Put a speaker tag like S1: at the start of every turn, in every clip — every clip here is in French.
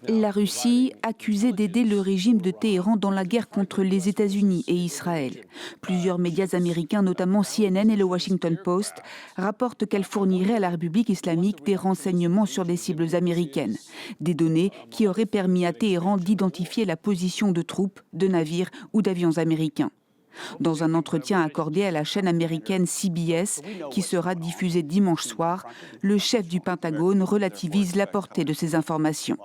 S1: La Russie accusée d'aider le régime de Téhéran dans la guerre contre les États-Unis et Israël. Plusieurs médias américains, notamment CNN et le Washington Post, rapportent qu'elle fournirait à la République islamique des renseignements sur les cibles américaines. Des données qui auraient permis à Téhéran d'identifier la position de troupes, de navires ou d'avions américains. Dans un entretien accordé à la chaîne américaine CBS, qui sera diffusé dimanche soir, le chef du Pentagone relativise la portée de ces informations.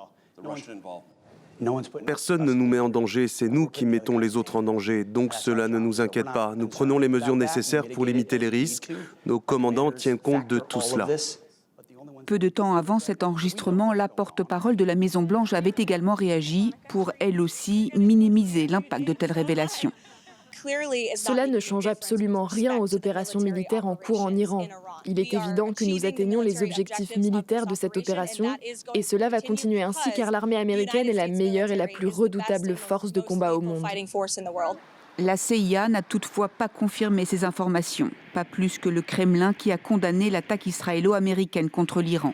S2: Personne ne nous met en danger, c'est nous qui mettons les autres en danger, donc cela ne nous inquiète pas. Nous prenons les mesures nécessaires pour limiter les risques. Nos commandants tiennent compte de tout cela.
S1: Peu de temps avant cet enregistrement, la porte-parole de la Maison-Blanche avait également réagi pour, elle aussi, minimiser l'impact de telles révélations.
S3: Cela ne change absolument rien aux opérations militaires en cours en Iran. Il est évident que nous atteignons les objectifs militaires de cette opération et cela va continuer ainsi car l'armée américaine est la meilleure et la plus redoutable force de combat au monde.
S1: La CIA n'a toutefois pas confirmé ces informations, pas plus que le Kremlin qui a condamné l'attaque israélo-américaine contre l'Iran.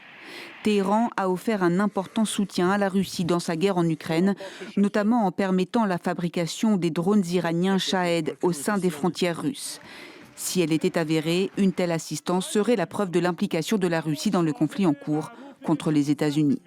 S1: Téhéran a offert un important soutien à la Russie dans sa guerre en Ukraine, notamment en permettant la fabrication des drones iraniens Shahed au sein des frontières russes. Si elle était avérée, une telle assistance serait la preuve de l'implication de la Russie dans le conflit en cours contre les États-Unis.